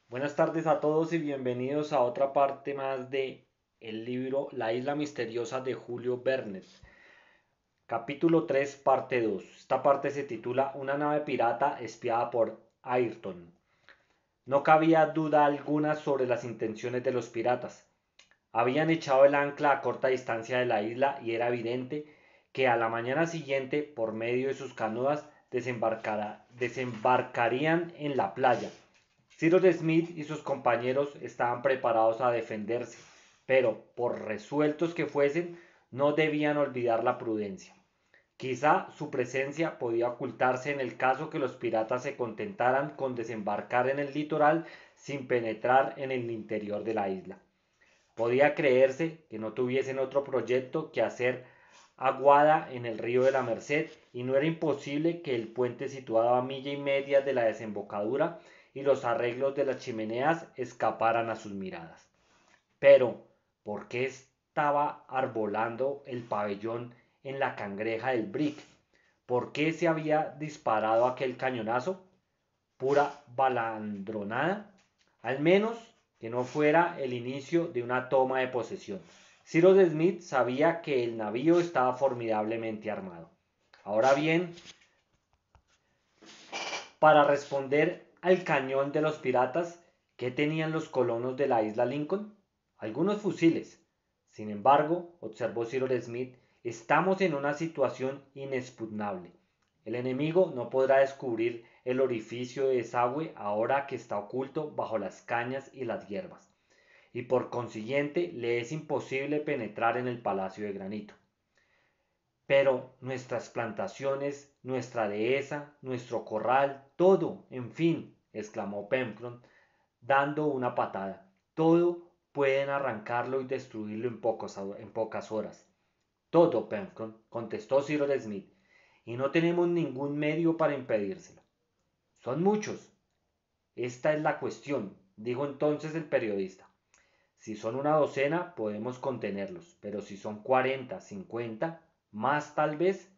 Buenas tardes a todos y bienvenidos a otra parte más de el libro La isla misteriosa de Julio Verne. Capítulo 3, parte 2. Esta parte se titula Una nave pirata espiada por Ayrton. No cabía duda alguna sobre las intenciones de los piratas. Habían echado el ancla a corta distancia de la isla y era evidente que a la mañana siguiente, por medio de sus canoas, desembarcarían en la playa. Cyrus Smith y sus compañeros estaban preparados a defenderse, pero, por resueltos que fuesen, no debían olvidar la prudencia. Quizá su presencia podía ocultarse en el caso que los piratas se contentaran con desembarcar en el litoral sin penetrar en el interior de la isla. Podía creerse que no tuviesen otro proyecto que hacer aguada en el río de la Merced, y no era imposible que el puente situado a milla y media de la desembocadura y los arreglos de las chimeneas escaparan a sus miradas. Pero, ¿por qué estaba arbolando el pabellón en la cangreja del Brick? ¿Por qué se había disparado aquel cañonazo? ¿Pura balandronada? Al menos que no fuera el inicio de una toma de posesión. Cyrus Smith sabía que el navío estaba formidablemente armado. Ahora bien, para responder al cañón de los piratas, ¿qué tenían los colonos de la isla Lincoln? Algunos fusiles. Sin embargo, observó Cyrus Smith, estamos en una situación inexpugnable. El enemigo no podrá descubrir el orificio de desagüe ahora que está oculto bajo las cañas y las hierbas, y por consiguiente le es imposible penetrar en el palacio de granito. Pero nuestras plantaciones, nuestra dehesa, nuestro corral, todo, en fin, exclamó Pencroff, dando una patada. Todo pueden arrancarlo y destruirlo en pocas horas. Todo, Pencroff, contestó Cyrus Smith, y no tenemos ningún medio para impedírselo. Son muchos. Esta es la cuestión, dijo entonces el periodista. Si son una docena, podemos contenerlos, pero si son 40, 50, más tal vez.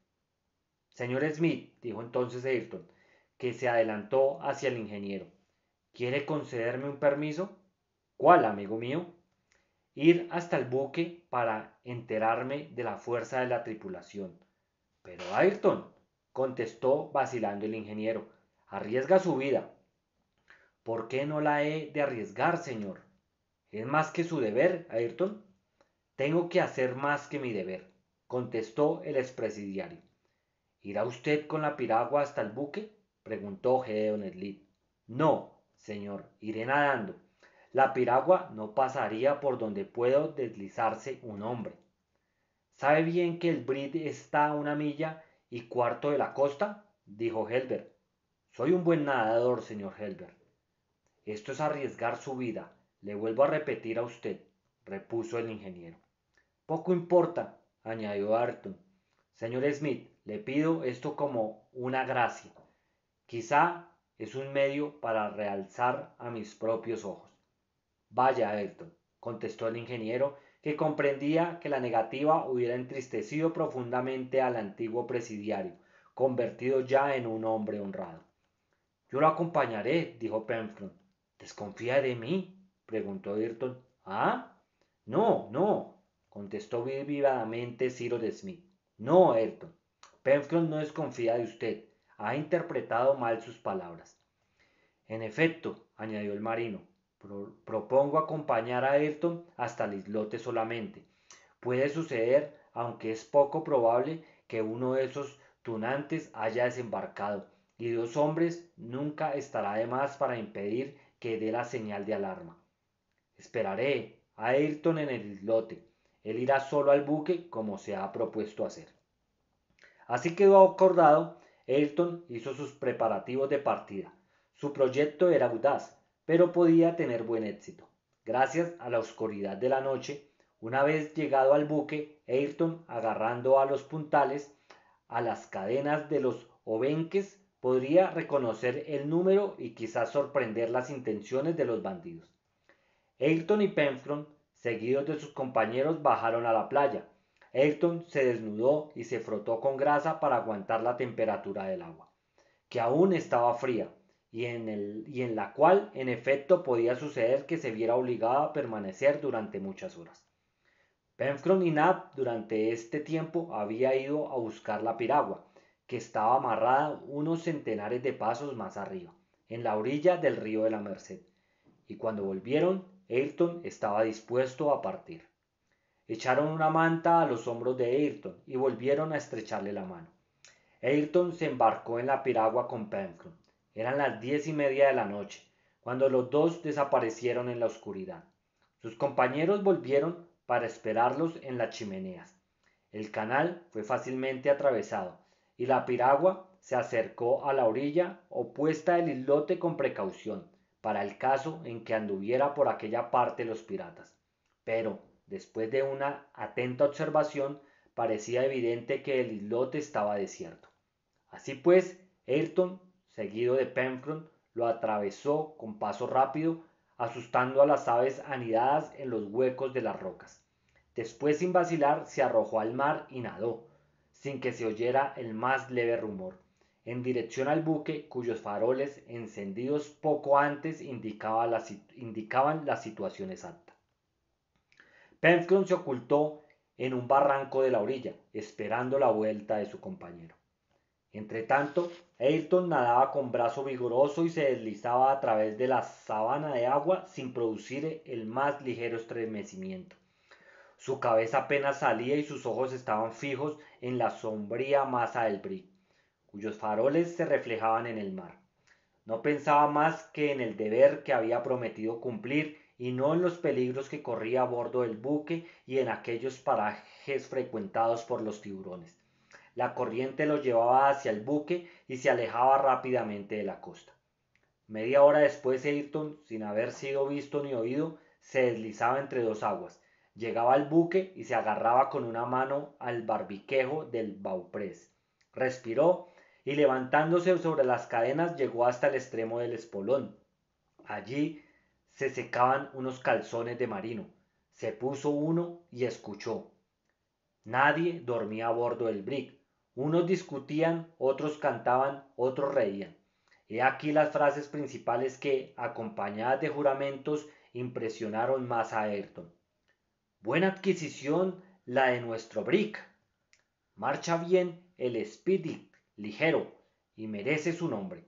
Señor Smith, dijo entonces Ayrton, que se adelantó hacia el ingeniero. ¿Quiere concederme un permiso? ¿Cuál, amigo mío? Ir hasta el buque para enterarme de la fuerza de la tripulación. Pero Ayrton, contestó vacilando el ingeniero, arriesga su vida. ¿Por qué no la he de arriesgar, señor? ¿Es más que su deber, Ayrton? Tengo que hacer más que mi deber, contestó el expresidiario. ¿Irá usted con la piragua hasta el buque? Preguntó Gedeon Smith. No, señor, iré nadando. La piragua no pasaría por donde puede deslizarse un hombre. ¿Sabe bien que el Brit está a una milla y cuarto de la costa? Dijo Helbert. Soy un buen nadador, señor Helbert. Esto es arriesgar su vida, le vuelvo a repetir a usted, repuso el ingeniero. Poco importa, añadió Ayrton. Señor Smith, le pido esto como una gracia. Quizá es un medio para realzar a mis propios ojos. Vaya, Ayrton, contestó el ingeniero, que comprendía que la negativa hubiera entristecido profundamente al antiguo presidiario, convertido ya en un hombre honrado. Yo lo acompañaré, dijo Pencroff. ¿Desconfía de mí? Preguntó Ayrton. ¿Ah? No, no, contestó vivamente Cyrus Smith. No, Ayrton. Pencroff no desconfía de usted. Ha interpretado mal sus palabras. En efecto, añadió el marino, propongo acompañar a Ayrton hasta el islote solamente. Puede suceder, aunque es poco probable, que uno de esos tunantes haya desembarcado, y 2 hombres nunca estará de más para impedir que dé la señal de alarma. Esperaré a Ayrton en el islote. Él irá solo al buque como se ha propuesto hacer. Así quedó acordado. Ayrton hizo sus preparativos de partida. Su proyecto era audaz, pero podía tener buen éxito. Gracias a la oscuridad de la noche, una vez llegado al buque, Ayrton, agarrando a los puntales, a las cadenas de los obenques, podría reconocer el número y quizás sorprender las intenciones de los bandidos. Ayrton y Pencroff, seguidos de sus compañeros, bajaron a la playa. Ayrton se desnudó y se frotó con grasa para aguantar la temperatura del agua, que aún estaba fría, y en la cual en efecto podía suceder que se viera obligado a permanecer durante muchas horas. Pencroff y Nab durante este tiempo había ido a buscar la piragua, que estaba amarrada unos centenares de pasos más arriba, en la orilla del río de la Merced, y cuando volvieron, Ayrton estaba dispuesto a partir. Echaron una manta a los hombros de Ayrton y volvieron a estrecharle la mano. Ayrton se embarcó en la piragua con Pencroff. Eran las 10:30 de la noche, cuando los dos desaparecieron en la oscuridad. Sus compañeros volvieron para esperarlos en las chimeneas. El canal fue fácilmente atravesado y la piragua se acercó a la orilla opuesta del islote con precaución, para el caso en que anduviera por aquella parte los piratas. Pero, después de una atenta observación, parecía evidente que el islote estaba desierto. Así pues, Ayrton, seguido de Pencroff, lo atravesó con paso rápido, asustando a las aves anidadas en los huecos de las rocas. Después, sin vacilar, se arrojó al mar y nadó, sin que se oyera el más leve rumor, en dirección al buque cuyos faroles, encendidos poco antes, indicaban la situación exacta. Pencroff se ocultó en un barranco de la orilla, esperando la vuelta de su compañero. Entretanto, Ayrton nadaba con brazo vigoroso y se deslizaba a través de la sabana de agua sin producir el más ligero estremecimiento. Su cabeza apenas salía y sus ojos estaban fijos en la sombría masa del brig, cuyos faroles se reflejaban en el mar. No pensaba más que en el deber que había prometido cumplir y no en los peligros que corría a bordo del buque y en aquellos parajes frecuentados por los tiburones. La corriente lo llevaba hacia el buque y se alejaba rápidamente de la costa. Media hora después, Ayrton, sin haber sido visto ni oído, se deslizaba entre dos aguas, llegaba al buque y se agarraba con una mano al barbiquejo del bauprés. Respiró y, levantándose sobre las cadenas, llegó hasta el extremo del espolón. Allí se secaban unos calzones de marino. Se puso uno y escuchó. Nadie dormía a bordo del brig. Unos discutían, otros cantaban, otros reían. He aquí las frases principales que, acompañadas de juramentos, impresionaron más a Ayrton. Buena adquisición la de nuestro brig. Marcha bien el Speedy, ligero, y merece su nombre.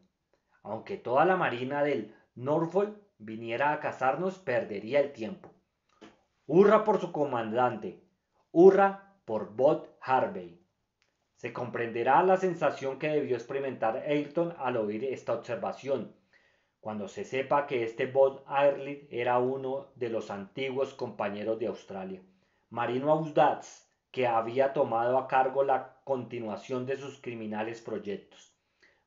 Aunque toda la marina del Norfolk viniera a cazarnos, perdería el tiempo. Hurra por su comandante. Hurra por Bob Harvey. Se comprenderá la sensación que debió experimentar Ayrton al oír esta observación, cuando se sepa que este Bob Harvey era uno de los antiguos compañeros de Australia, marino audaz que había tomado a cargo la continuación de sus criminales proyectos.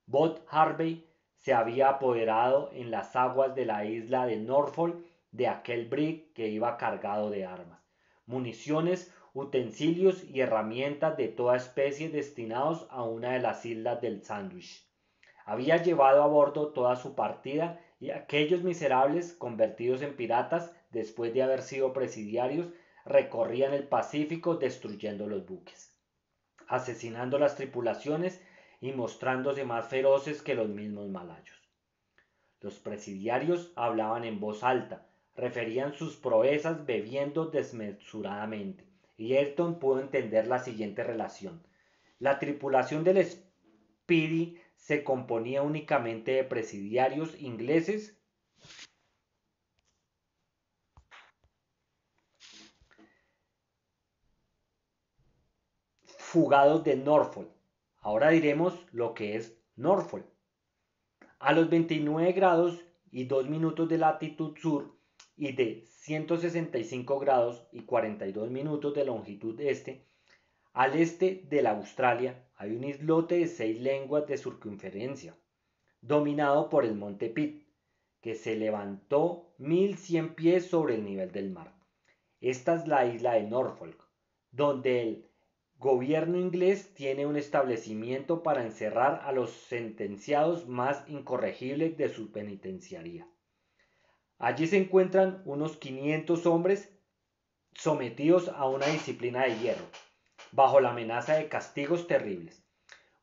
Bob Harvey se había apoderado en las aguas de la isla de Norfolk de aquel brig que iba cargado de armas, municiones, utensilios y herramientas de toda especie destinados a una de las islas del Sándwich. Había llevado a bordo toda su partida y aquellos miserables, convertidos en piratas después de haber sido presidiarios, recorrían el Pacífico destruyendo los buques, asesinando las tripulaciones y mostrándose más feroces que los mismos malayos. Los presidiarios hablaban en voz alta, referían sus proezas bebiendo desmesuradamente, y Ayrton pudo entender la siguiente relación. La tripulación del Speedy se componía únicamente de presidiarios ingleses fugados de Norfolk. Ahora diremos lo que es Norfolk. A los 29 grados y 2 minutos de latitud sur y de 165 grados y 42 minutos de longitud este, al este de la Australia hay un islote de 6 leguas de circunferencia, dominado por el monte Pitt, que se levantó 1100 pies sobre el nivel del mar. Esta es la isla de Norfolk, donde el gobierno inglés tiene un establecimiento para encerrar a los sentenciados más incorregibles de su penitenciaría. Allí se encuentran unos 500 hombres sometidos a una disciplina de hierro, bajo la amenaza de castigos terribles.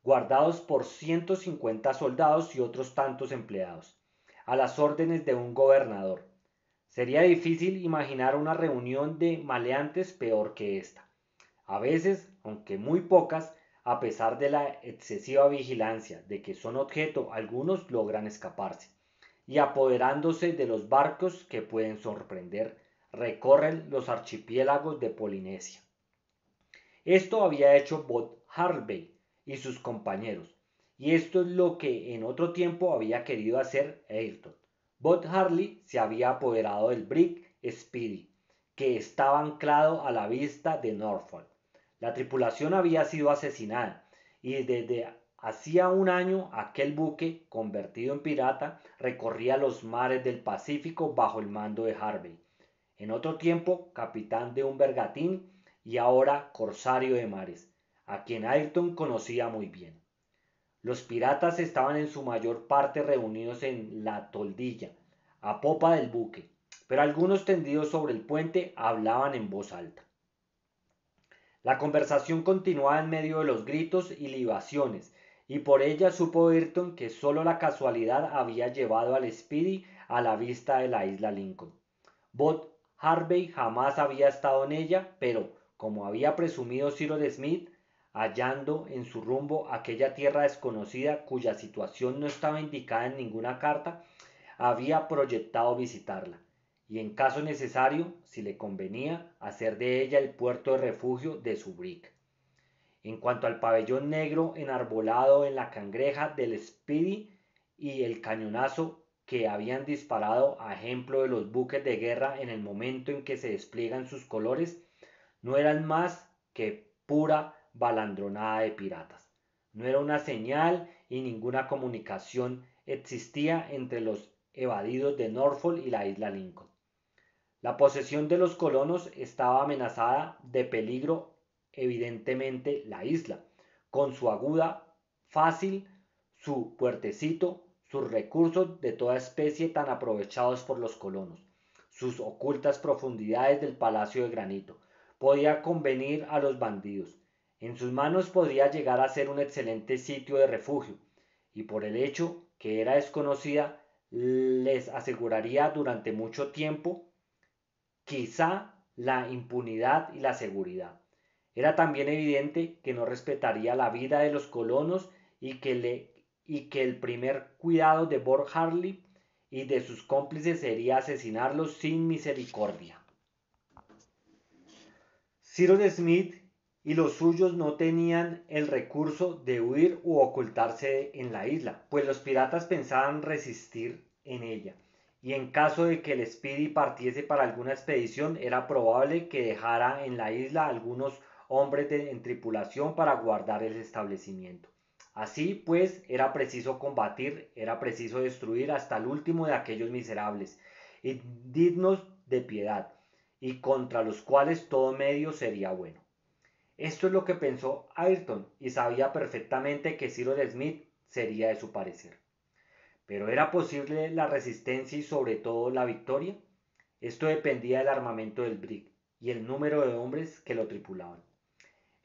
guardados por 150 soldados y otros tantos empleados, a las órdenes de un gobernador. Sería difícil imaginar una reunión de maleantes peor que esta. A veces, aunque muy pocas, a pesar de la excesiva vigilancia de que son objeto, algunos logran escaparse y apoderándose de los barcos que pueden sorprender, recorren los archipiélagos de Polinesia. Esto había hecho Bob Harvey y sus compañeros, y esto es lo que en otro tiempo había querido hacer Ayrton. Bob Harley se había apoderado del brig Speedy, que estaba anclado a la vista de Norfolk. La tripulación había sido asesinada, y desde hacía un año aquel buque, convertido en pirata, recorría los mares del Pacífico bajo el mando de Harvey, en otro tiempo capitán de un bergantín y ahora corsario de mares, a quien Ayrton conocía muy bien. Los piratas estaban en su mayor parte reunidos en la toldilla, a popa del buque, pero algunos tendidos sobre el puente hablaban en voz alta. La conversación continuaba en medio de los gritos y libaciones, y por ella supo Ayrton que sólo la casualidad había llevado al Speedy a la vista de la isla Lincoln. Bob Harvey jamás había estado en ella, pero, como había presumido Cyrus Smith, hallando en su rumbo aquella tierra desconocida cuya situación no estaba indicada en ninguna carta, había proyectado visitarla, y en caso necesario, si le convenía, hacer de ella el puerto de refugio de su brig. En cuanto al pabellón negro enarbolado en la cangreja del Speedy y el cañonazo que habían disparado a ejemplo de los buques de guerra en el momento en que se despliegan sus colores, no eran más que pura balandronada de piratas. No era una señal y ninguna comunicación existía entre los evadidos de Norfolk y la isla Lincoln. La posesión de los colonos estaba amenazada de peligro, evidentemente la isla, con su aguda, fácil, su puertecito, sus recursos de toda especie tan aprovechados por los colonos, sus ocultas profundidades del palacio de granito, podía convenir a los bandidos. En sus manos podría llegar a ser un excelente sitio de refugio, y por el hecho que era desconocida, les aseguraría durante mucho tiempo quizá la impunidad y la seguridad. Era también evidente que no respetaría la vida de los colonos y que el primer cuidado de Bob Harley y de sus cómplices sería asesinarlos sin misericordia. Cyrus Smith y los suyos no tenían el recurso de huir u ocultarse en la isla, pues los piratas pensaban resistir en ella, y en caso de que el Speedy partiese para alguna expedición, era probable que dejara en la isla algunos hombres en tripulación para guardar el establecimiento. Así pues, era preciso combatir, era preciso destruir hasta el último de aquellos miserables, y dignos de piedad, y contra los cuales todo medio sería bueno. Esto es lo que pensó Ayrton, y sabía perfectamente que Cyrus Smith sería de su parecer. ¿Pero era posible la resistencia y sobre todo la victoria? Esto dependía del armamento del brig y el número de hombres que lo tripulaban.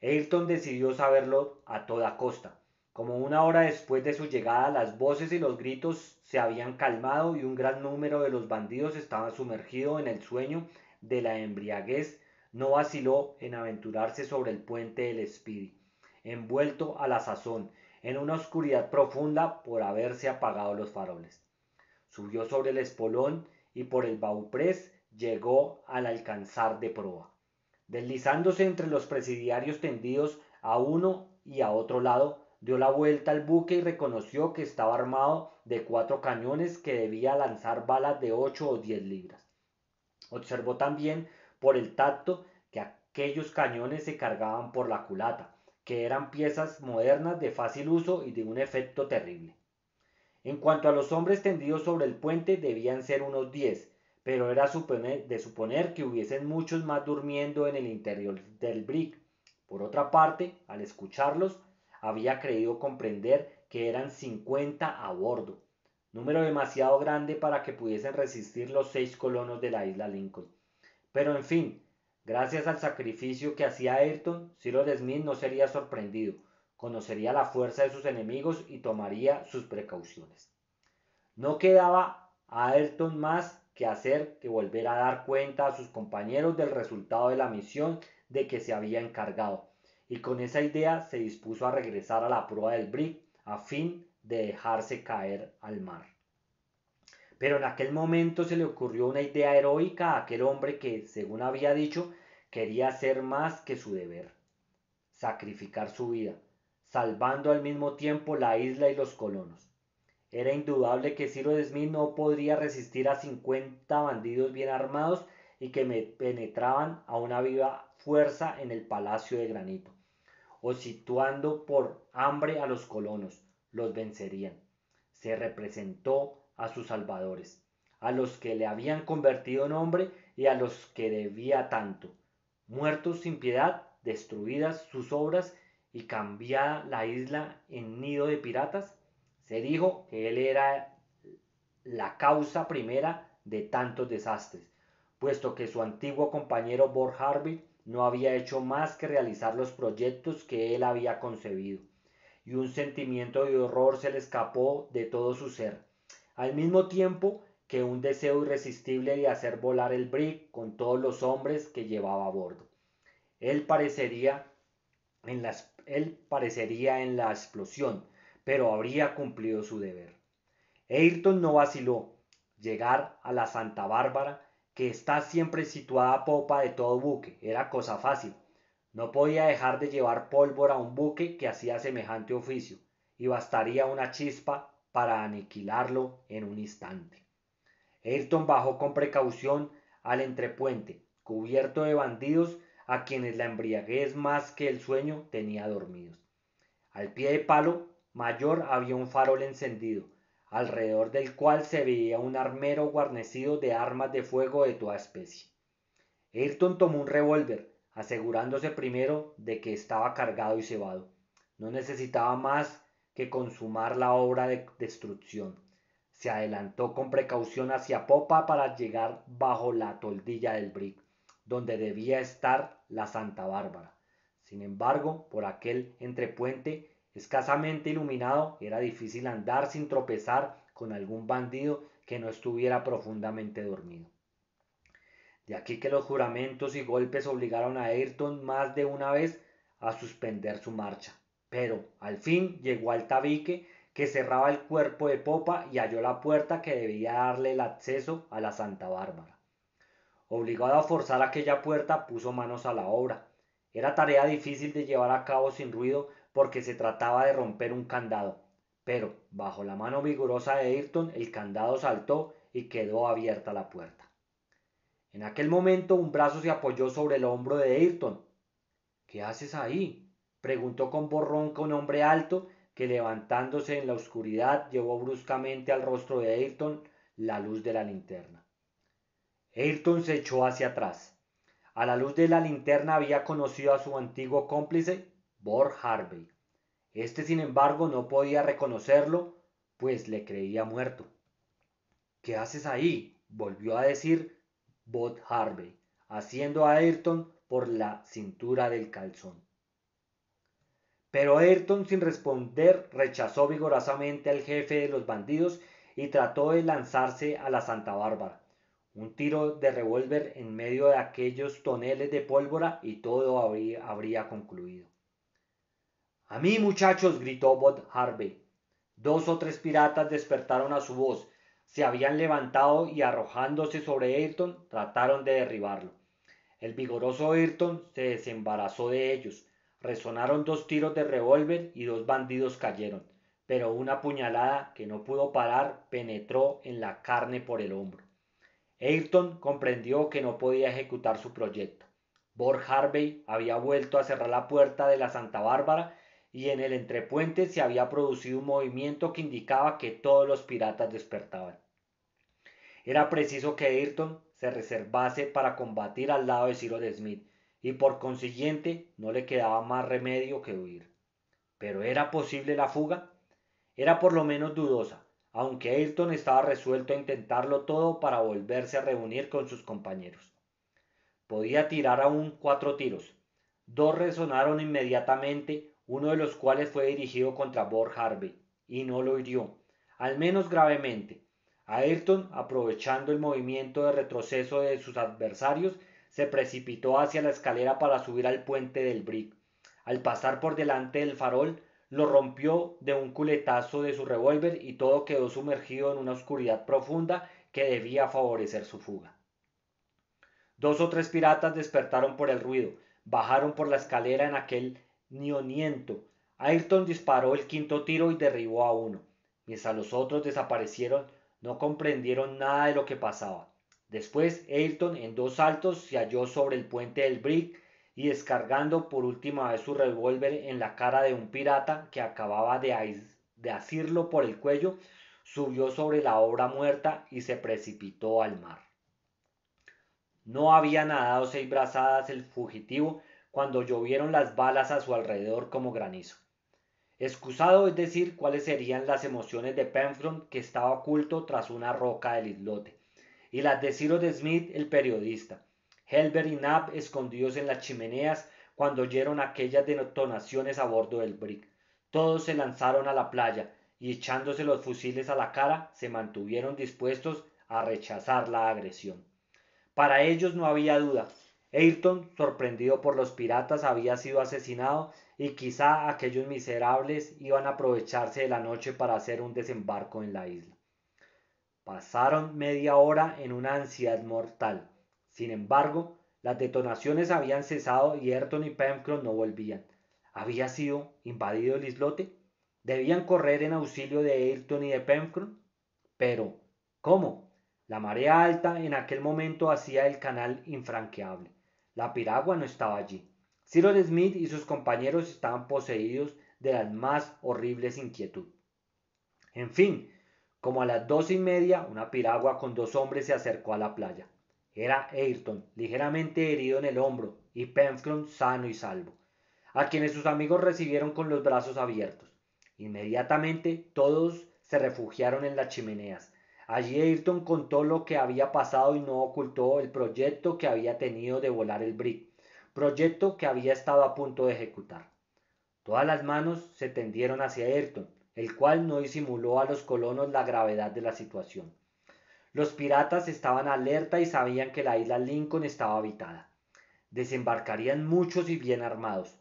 Ayrton decidió saberlo a toda costa. Como una hora después de su llegada, las voces y los gritos se habían calmado y un gran número de los bandidos estaban sumergidos en el sueño de la embriaguez, no vaciló en aventurarse sobre el puente del Speedy, envuelto a la sazón en una oscuridad profunda por haberse apagado los faroles. Subió sobre el espolón y por el bauprés llegó al alcanzar de proa. Deslizándose entre los presidiarios tendidos a uno y a otro lado, dio la vuelta al buque y reconoció que estaba armado de 4 cañones que debía lanzar balas de 8 o 10 libras. Observó también por el tacto que aquellos cañones se cargaban por la culata, que eran piezas modernas de fácil uso y de un efecto terrible. En cuanto a los hombres tendidos sobre el puente, debían ser unos 10, pero era de suponer que hubiesen muchos más durmiendo en el interior del brig. Por otra parte, al escucharlos, había creído comprender que eran 50 a bordo, número demasiado grande para que pudiesen resistir los 6 colonos de la isla Lincoln. Pero en fin, gracias al sacrificio que hacía Ayrton, Cyrus Smith no sería sorprendido, conocería la fuerza de sus enemigos y tomaría sus precauciones. No quedaba a Ayrton más que hacer que volver a dar cuenta a sus compañeros del resultado de la misión de que se había encargado, y con esa idea se dispuso a regresar a la proa del brig a fin de dejarse caer al mar. Pero en aquel momento se le ocurrió una idea heroica a aquel hombre que, según había dicho, quería hacer más que su deber: sacrificar su vida, salvando al mismo tiempo la isla y los colonos. Era indudable que Cyrus Smith no podría resistir a 50 bandidos bien armados y que penetraban a una viva fuerza en el palacio de granito, o situando por hambre a los colonos. Los vencerían. Se representó a sus salvadores, a los que le habían convertido en hombre y a los que debía tanto, muertos sin piedad, destruidas sus obras y cambiada la isla en nido de piratas. Se dijo que él era la causa primera de tantos desastres, puesto que su antiguo compañero Bob Harvey no había hecho más que realizar los proyectos que él había concebido, y un sentimiento de horror se le escapó de todo su ser, al mismo tiempo que un deseo irresistible de hacer volar el brig con todos los hombres que llevaba a bordo. Él parecería en la explosión, pero habría cumplido su deber. Ayrton no vaciló. Llegar a la Santa Bárbara, que está siempre situada a popa de todo buque, era cosa fácil. No podía dejar de llevar pólvora a un buque que hacía semejante oficio, y bastaría una chispa para aniquilarlo en un instante. Ayrton bajó con precaución al entrepuente, cubierto de bandidos a quienes la embriaguez más que el sueño tenía dormidos. Al pie de palo mayor había un farol encendido, alrededor del cual se veía un armero guarnecido de armas de fuego de toda especie. Ayrton tomó un revólver, asegurándose primero de que estaba cargado y cebado. No necesitaba más que consumar la obra de destrucción. Se adelantó con precaución hacia popa para llegar bajo la toldilla del brig, donde debía estar la Santa Bárbara. Sin embargo, por aquel entrepuente escasamente iluminado era difícil andar sin tropezar con algún bandido que no estuviera profundamente dormido. De aquí que los juramentos y golpes obligaron a Ayrton más de una vez a suspender su marcha, pero al fin llegó al tabique que cerraba el cuerpo de popa y halló la puerta que debía darle el acceso a la Santa Bárbara. Obligado a forzar aquella puerta, puso manos a la obra. Era tarea difícil de llevar a cabo sin ruido porque se trataba de romper un candado, pero bajo la mano vigorosa de Ayrton el candado saltó y quedó abierta la puerta. En aquel momento un brazo se apoyó sobre el hombro de Ayrton. ¿Qué haces ahí?, preguntó con voz ronca un hombre alto que, levantándose en la oscuridad, llevó bruscamente al rostro de Ayrton la luz de la linterna. Ayrton se echó hacia atrás. A la luz de la linterna había conocido a su antiguo cómplice, Bob Harvey. Este, sin embargo, no podía reconocerlo, pues le creía muerto. ¿Qué haces ahí?, volvió a decir Bob Harvey, haciendo a Ayrton por la cintura del calzón. Pero Ayrton, sin responder, rechazó vigorosamente al jefe de los bandidos y trató de lanzarse a la Santa Bárbara. Un tiro de revólver en medio de aquellos toneles de pólvora y todo habría concluido. ¡A mí, muchachos!, gritó Bob Harvey. 2 o 3 piratas despertaron a su voz. Se habían levantado y, arrojándose sobre Ayrton, trataron de derribarlo. El vigoroso Ayrton se desembarazó de ellos. Resonaron 2 tiros de revólver y 2 bandidos cayeron, pero una puñalada que no pudo parar penetró en la carne por el hombro. Ayrton comprendió que no podía ejecutar su proyecto. Bob Harvey había vuelto a cerrar la puerta de la Santa Bárbara y en el entrepuente se había producido un movimiento que indicaba que todos los piratas despertaban. Era preciso que Ayrton se reservase para combatir al lado de Cyrus Smith, y por consiguiente no le quedaba más remedio que huir. ¿Pero era posible la fuga? Era por lo menos dudosa, aunque Ayrton estaba resuelto a intentarlo todo para volverse a reunir con sus compañeros. Podía tirar aún 4 tiros. 2 resonaron inmediatamente, uno de los cuales fue dirigido contra Bob Harvey, y no lo hirió, al menos gravemente. Ayrton, aprovechando el movimiento de retroceso de sus adversarios, se precipitó hacia la escalera para subir al puente del Brick. Al pasar por delante del farol, lo rompió de un culetazo de su revólver y todo quedó sumergido en una oscuridad profunda que debía favorecer su fuga. Dos o tres piratas despertaron por el ruido, bajaron por la escalera en aquel nioniento. Ayrton disparó el quinto tiro y derribó a uno. Mientras los otros desaparecieron, no comprendieron nada de lo que pasaba. Después, Ayrton en dos saltos se halló sobre el puente del Brick y descargando por última vez su revólver en la cara de un pirata que acababa de asirlo por el cuello, subió sobre la obra muerta y se precipitó al mar. No había nadado 6 brazadas el fugitivo cuando llovieron las balas a su alrededor como granizo. Excusado es decir cuáles serían las emociones de Pencroff, que estaba oculto tras una roca del islote, y las de Cyrus Smith el periodista, Halvard y Nab escondidos en las chimeneas cuando oyeron aquellas detonaciones a bordo del Brick. Todos se lanzaron a la playa y echándose los fusiles a la cara se mantuvieron dispuestos a rechazar la agresión. Para ellos no había duda. Ayrton, sorprendido por los piratas, había sido asesinado y quizá aquellos miserables iban a aprovecharse de la noche para hacer un desembarco en la isla. Pasaron media hora en una ansiedad mortal. Sin embargo, las detonaciones habían cesado y Ayrton y Pencroff no volvían. ¿Había sido invadido el islote? ¿Debían correr en auxilio de Ayrton y de Pencroff? Pero, ¿cómo? La marea alta en aquel momento hacía el canal infranqueable. La piragua no estaba allí. Cyrus Smith y sus compañeros estaban poseídos de la más horrible inquietud. En fin, como a las 2:30, una piragua con 2 hombres se acercó a la playa. Era Ayrton, ligeramente herido en el hombro, y Pencroff sano y salvo, a quienes sus amigos recibieron con los brazos abiertos. Inmediatamente todos se refugiaron en las chimeneas. Allí Ayrton contó lo que había pasado y no ocultó el proyecto que había tenido de volar el Brick, proyecto que había estado a punto de ejecutar. Todas las manos se tendieron hacia Ayrton, el cual no disimuló a los colonos la gravedad de la situación. Los piratas estaban alerta y sabían que la isla Lincoln estaba habitada. Desembarcarían muchos y bien armados.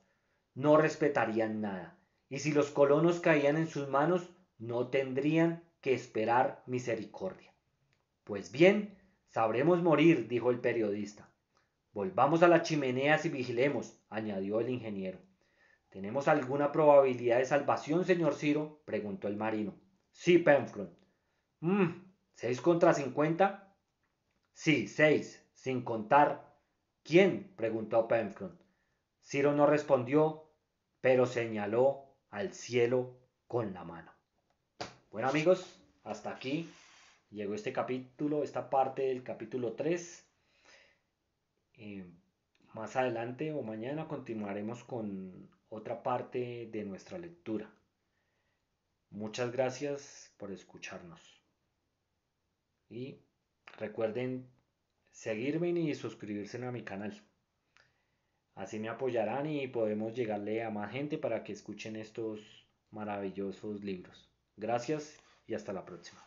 No respetarían nada. Y si los colonos caían en sus manos, no tendrían que esperar misericordia. Pues bien, sabremos morir, dijo el periodista. Volvamos a las chimeneas y vigilemos, añadió el ingeniero. ¿Tenemos alguna probabilidad de salvación, señor Ciro?, preguntó el marino. Sí, Pencroff. ¿6 contra 50? Sí, 6, sin contar. ¿Quién?, preguntó Pencroff. Ciro no respondió, pero señaló al cielo con la mano. Bueno, amigos, hasta aquí llegó este capítulo, esta parte del capítulo 3. Más adelante o mañana continuaremos con otra parte de nuestra lectura. Muchas gracias por escucharnos. Y recuerden seguirme y suscribirse a mi canal. Así me apoyarán y podemos llegarle a más gente para que escuchen estos maravillosos libros. Gracias y hasta la próxima.